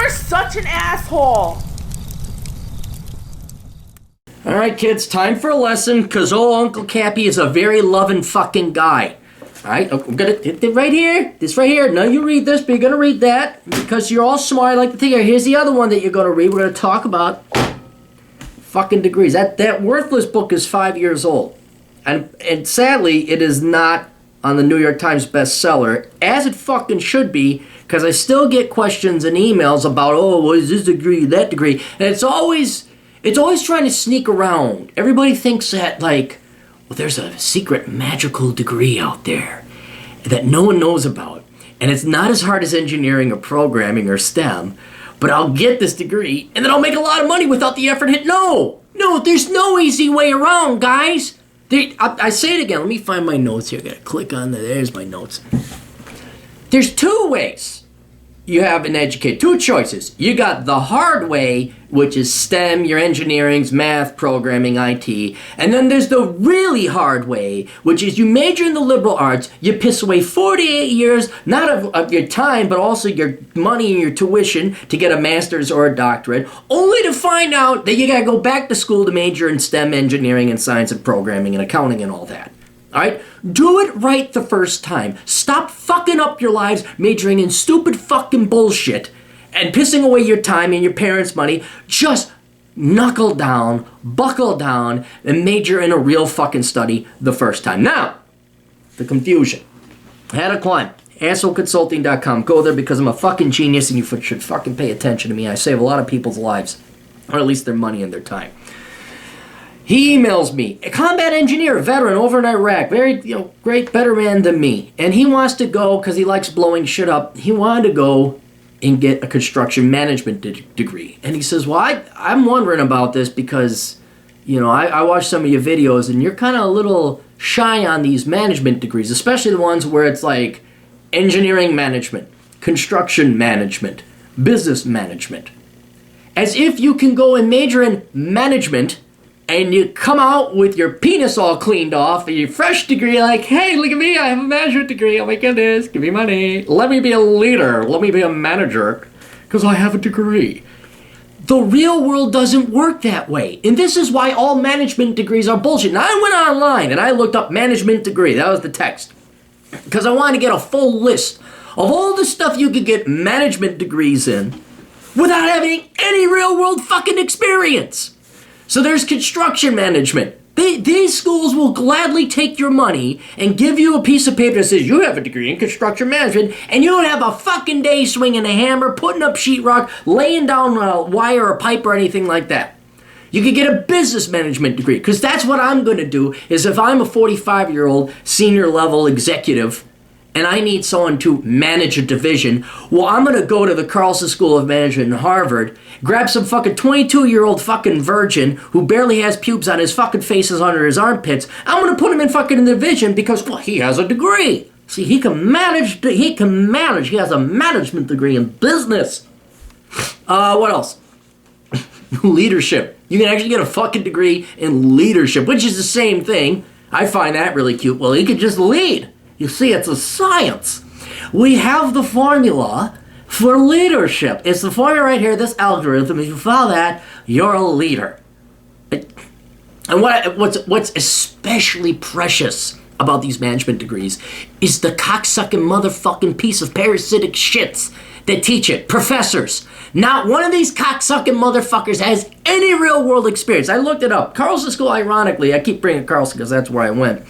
You're such an asshole. Alright kids, time for a lesson, cause old Uncle Cappy is a very loving fucking guy. Alright, I'm gonna, right here, this right here, now you read this, but you're gonna read that, because you're all smart, I like to think, here's the other one that you're gonna read, we're gonna talk about fucking degrees. That worthless book is 5 years old. And sadly, it is not on the New York Times bestseller, as it fucking should be, because I still get questions and emails about, oh, what is this degree, that degree, and it's always trying to sneak around. Everybody thinks that, like, well, there's a secret magical degree out there that no one knows about, and it's not as hard as engineering or programming or STEM, but I'll get this degree, and then I'll make a lot of money without the effort hit. No, there's no easy way around, guys. I say it again. Let me find my notes here. I gotta click on there's my notes. There's two ways you have an educate. Two choices. You got the hard way, which is STEM, your engineering's, math, programming, IT. And then there's the really hard way, which is you major in the liberal arts, you piss away 48 years, not of your time, but also your money and your tuition to get a master's or a doctorate, only to find out that you gotta go back to school to major in STEM, engineering, and science and programming and accounting and all that. Alright? Do it right the first time. Stop fucking up your lives majoring in stupid fucking bullshit and pissing away your time and your parents' money. Just knuckle down, buckle down, and major in a real fucking study the first time. Now, the confusion. I had a client, assholeconsulting.com. Go there because I'm a fucking genius and you should fucking pay attention to me. I save a lot of people's lives, or at least their money and their time. He emails me, a combat engineer, a veteran over in Iraq, very, great, better man than me. And he wants to go, because he likes blowing shit up, he wanted to go and get a construction management degree. And he says, well, I'm wondering about this because, I watched some of your videos and you're kind of a little shy on these management degrees, especially the ones where it's like engineering management, construction management, business management. As if you can go and major in management and you come out with your penis all cleaned off and your fresh degree like, hey, look at me, I have a management degree, oh my goodness, give me money. Let me be a leader, let me be a manager, because I have a degree. The real world doesn't work that way. And this is why all management degrees are bullshit. Now, I went online and I looked up management degree, that was the text, because I wanted to get a full list of all the stuff you could get management degrees in without having any real world fucking experience. So there's construction management. These schools will gladly take your money and give you a piece of paper that says you have a degree in construction management and you don't have a fucking day swinging a hammer, putting up sheetrock, laying down a wire or pipe or anything like that. You could get a business management degree, because that's what I'm going to do, is if I'm a 45-year-old senior level executive and I need someone to manage a division, well, I'm going to go to the Carlson School of Management in Harvard, grab some fucking 22-year-old fucking virgin who barely has pubes on his fucking faces under his armpits. I'm going to put him in fucking division because, well, he has a degree. See, he can manage, he has a management degree in business. What else? Leadership. You can actually get a fucking degree in leadership, which is the same thing. I find that really cute. Well, he could just lead. You see, it's a science. We have the formula for leadership. It's the formula right here, this algorithm. If you follow that, you're a leader. And what's especially precious about these management degrees is the cocksucking motherfucking piece of parasitic shits that teach it. Professors. Not one of these cocksucking motherfuckers has any real world experience. I looked it up. Carlson School, ironically, I keep bringing Carlson because that's where I went.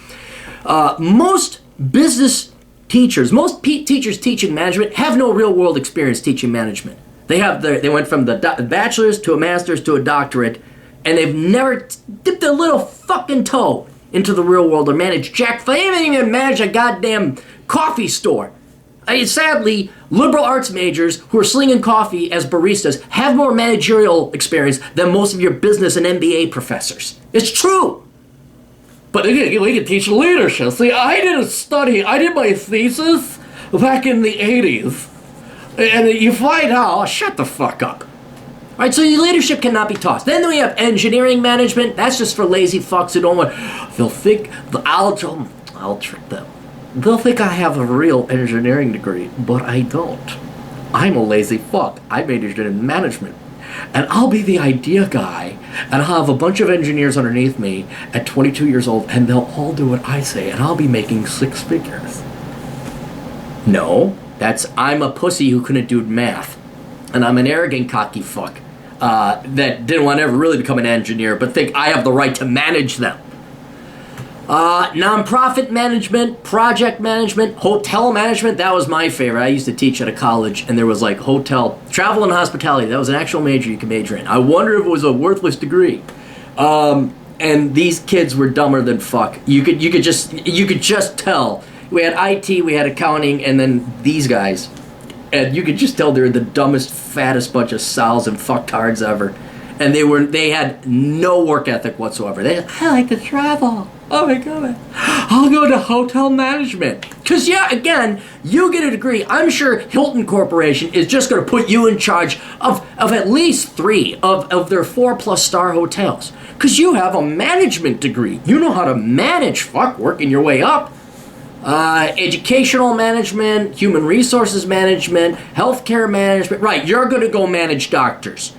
Most business teachers, most teachers teaching management have no real world experience teaching management. They went from the bachelor's to a master's to a doctorate, and they've never dipped a little fucking toe into the real world or managed jack. They haven't even managed a goddamn coffee store. Sadly, liberal arts majors who are slinging coffee as baristas have more managerial experience than most of your business and MBA professors. It's true. But we can teach leadership. See, I did my thesis back in the 80s. And you find out, oh, shut the fuck up. All right, so your leadership cannot be taught. Then we have engineering management. That's just for lazy fucks who don't want. They'll think, I'll trick them. They'll think I have a real engineering degree, but I don't. I'm a lazy fuck. I majored in management. And I'll be the idea guy, and I'll have a bunch of engineers underneath me at 22 years old, and they'll all do what I say, and I'll be making 6 figures. No, I'm a pussy who couldn't do math. And I'm an arrogant, cocky fuck that didn't want to ever really become an engineer, but think I have the right to manage them. Nonprofit management, project management, hotel management, that was my favorite. I used to teach at a college, and there was like hotel, travel and hospitality. That was an actual major you could major in. I wonder if it was a worthless degree. And these kids were dumber than fuck. You could just tell. We had IT, we had accounting, and then these guys. And you could just tell they're the dumbest, fattest bunch of sows and fucktards ever. And they had no work ethic whatsoever. I like to travel. Oh my god. I'll go to hotel management. Because, yeah, again, you get a degree. I'm sure Hilton Corporation is just going to put you in charge of at least 3 of their 4+ star hotels. Because you have a management degree. You know how to manage, working your way up. Educational management, human resources management, healthcare management. Right, you're going to go manage doctors.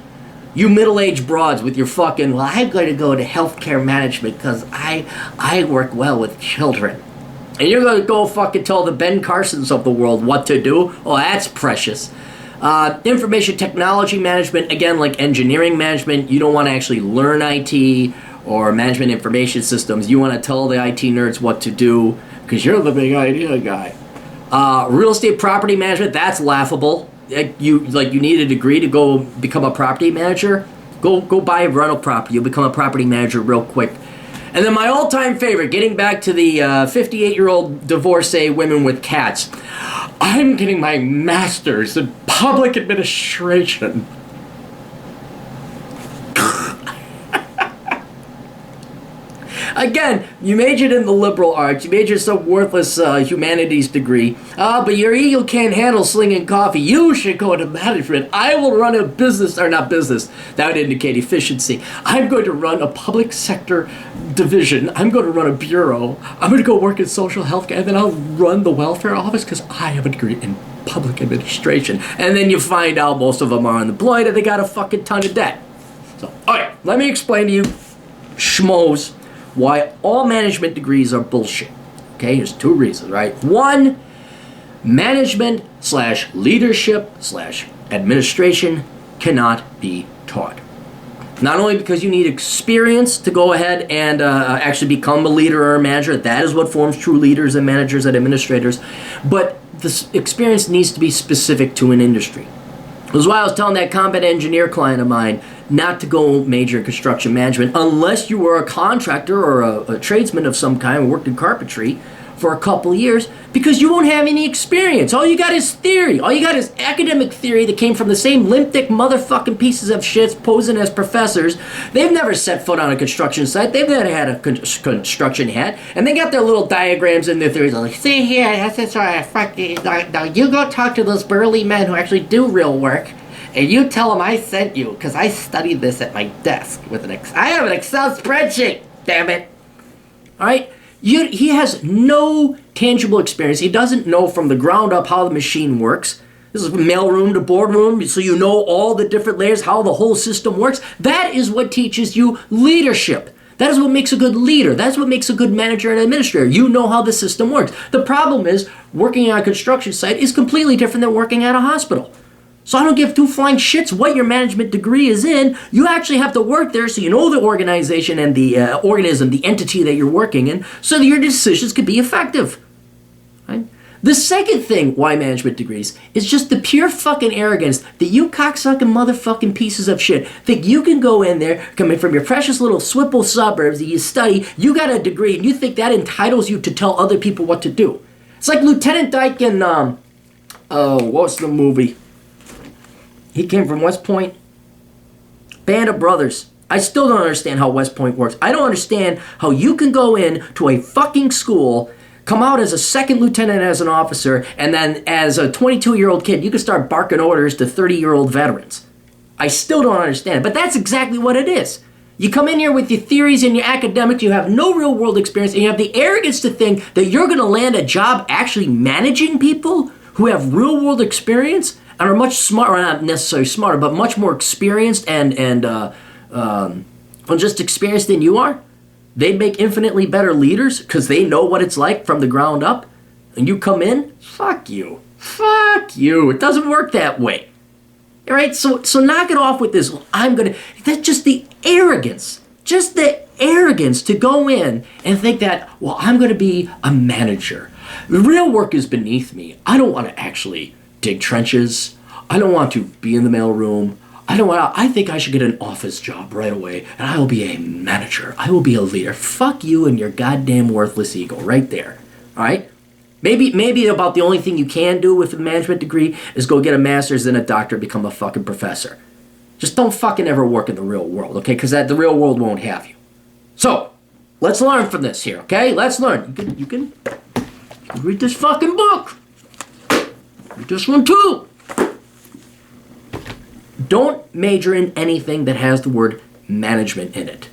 You middle-aged broads with your fucking, well, I'm going to go to healthcare management because I work well with children. And you're going to go fucking tell the Ben Carsons of the world what to do? Oh, that's precious. Information technology management, again, like engineering management, you don't want to actually learn IT or management information systems. You want to tell the IT nerds what to do because you're the big idea guy. Real estate property management, that's laughable. You need a degree to go become a property manager. Go buy a rental property. You'll become a property manager real quick. And then my all-time favorite, getting back to the 58-year-old divorcee women with cats. I'm getting my master's in public administration. Again, you majored in the liberal arts, you majored in some worthless humanities degree, but your ego can't handle slinging coffee. You should go into management. I will run a business, or not business, that would indicate efficiency. I'm going to run a public sector division. I'm going to run a bureau. I'm going to go work in social health care, and then I'll run the welfare office because I have a degree in public administration. And then you find out most of them are unemployed and they got a fucking ton of debt. So, alright, let me explain to you, schmoes, why all management degrees are bullshit. Okay, here's 2 reasons, right? 1, management / leadership / administration cannot be taught. Not only because you need experience to go ahead and actually become a leader or a manager, that is what forms true leaders and managers and administrators, but this experience needs to be specific to an industry. This is why I was telling that combat engineer client of mine not to go major in construction management unless you were a contractor or a tradesman of some kind who worked in carpentry for a couple years, because you won't have any experience. All you got is theory. All you got is academic theory that came from the same limp-dick motherfucking pieces of shit posing as professors. They've never set foot on a construction site. They've never had a construction hat. And they got their little diagrams and their theories. Like, see here, that's why now you go talk to those burly men who actually do real work, and you tell them I sent you, because I studied this at my desk with I have an Excel spreadsheet, damn it. All right? He has no tangible experience. He doesn't know from the ground up how the machine works. This is from mailroom to boardroom, so you know all the different layers, how the whole system works. That is what teaches you leadership. That is what makes a good leader. That's what makes a good manager and administrator. You know how the system works. The problem is, working on a construction site is completely different than working at a hospital. So I don't give 2 flying shits what your management degree is in. You actually have to work there so you know the organization and the organism, the entity that you're working in, so that your decisions can be effective. Right? The second thing why management degrees is just the pure fucking arrogance that you cocksucking motherfucking pieces of shit think you can go in there, coming from your precious little Swipple suburbs that you study, you got a degree, and you think that entitles you to tell other people what to do. It's like Lieutenant Dyke in, what's the movie? He came from West Point. Band of Brothers. I still don't understand how West Point works. I don't understand how you can go in to a fucking school, come out as a second lieutenant as an officer, and then as a 22-year-old kid, you can start barking orders to 30-year-old veterans. I still don't understand it, but that's exactly what it is. You come in here with your theories and your academics, you have no real world experience, and you have the arrogance to think that you're going to land a job actually managing people who have real world experience and are much smarter, not necessarily smarter, but much more experienced and just experienced than you are, they make infinitely better leaders because they know what it's like from the ground up. And you come in, fuck you. Fuck you. It doesn't work that way. All right? So knock it off with this. Well, that's just the arrogance. Just the arrogance to go in and think that, well, I'm going to be a manager. The real work is beneath me. I don't want to actually dig trenches. I don't want to be in the mailroom. I think I should get an office job right away, and I will be a manager. I will be a leader. Fuck you and your goddamn worthless ego right there. All right? Maybe about the only thing you can do with a management degree is go get a master's, then a doctorate, become a fucking professor. Just don't fucking ever work in the real world, okay? Because the real world won't have you. So, let's learn from this here, okay? Let's learn. You can read this fucking book. Read this one too. Don't major in anything that has the word management in it,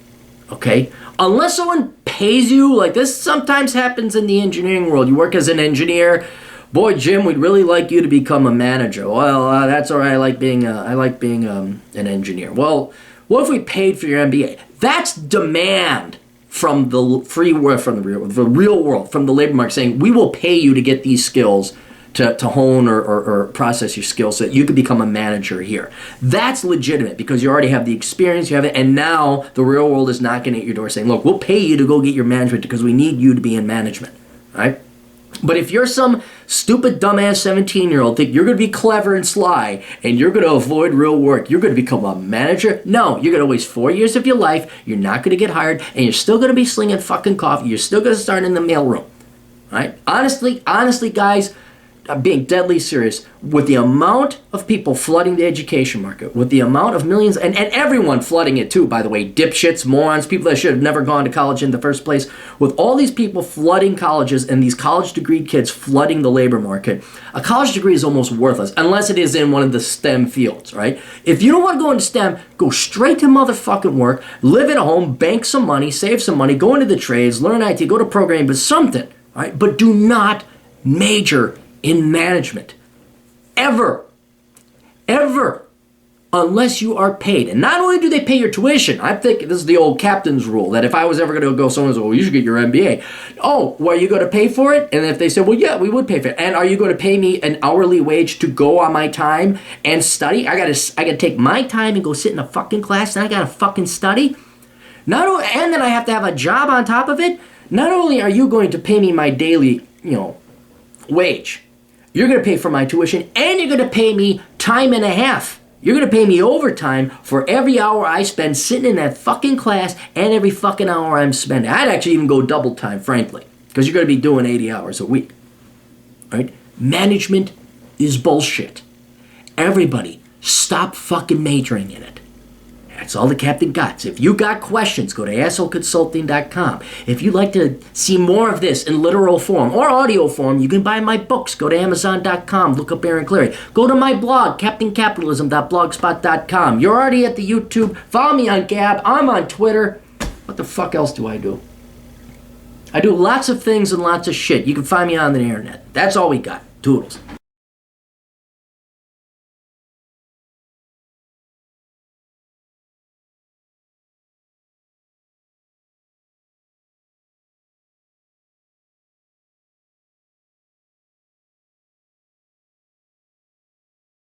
okay? Unless someone pays you, like this sometimes happens in the engineering world. You work as an engineer. Boy, Jim, we'd really like you to become a manager. Well, that's all right. I like being an engineer. Well, what if we paid for your MBA? That's demand from the free world, from the real world, from the labor market, saying we will pay you to get these skills to hone or process your skills so that you can become a manager here. That's legitimate because you already have the experience, you have it, and now the real world is knocking at your door saying, look, we'll pay you to go get your management because we need you to be in management, right? But if you're some stupid, dumbass 17-year-old, think you're going to be clever and sly, and you're going to avoid real work, you're going to become a manager, no, you're going to waste 4 years of your life, you're not going to get hired, and you're still going to be slinging fucking coffee, you're still going to start in the mailroom, right? Honestly, guys, I'm being deadly serious. With the amount of people flooding the education market, with the amount of millions, and everyone flooding it too, by the way, dipshits, morons, people that should have never gone to college in the first place, with all these people flooding colleges and these college degree kids flooding the labor market, a college degree is almost worthless, unless it is in one of the STEM fields, right? If you don't want to go into STEM, go straight to motherfucking work, live at home, bank some money, save some money, go into the trades, learn IT, go to programming, but something, right? But do not major in management. Ever. Unless you are paid. And not only do they pay your tuition, I think this is the old captain's rule, that if I was ever going to go, someone says, well, you should get your MBA. Oh, well, are you going to pay for it? And if they say, well, yeah, we would pay for it. And are you going to pay me an hourly wage to go on my time and study? I gotta take my time and go sit in a fucking class and I gotta fucking study? And then I have to have a job on top of it? Not only are you going to pay me my daily, wage, you're going to pay for my tuition, and you're going to pay me time and a half. You're going to pay me overtime for every hour I spend sitting in that fucking class and every fucking hour I'm spending. I'd actually even go double time, frankly, because you're going to be doing 80 hours a week. Right? Management is bullshit. Everybody, stop fucking majoring in it. That's all the captain got. So if you got questions, go to assholeconsulting.com. If you'd like to see more of this in literal form or audio form, you can buy my books. Go to amazon.com. Look up Aaron Clarey. Go to my blog, captaincapitalism.blogspot.com. You're already at the YouTube. Follow me on Gab. I'm on Twitter. What the fuck else do I do? I do lots of things and lots of shit. You can find me on the internet. That's all we got. Toodles.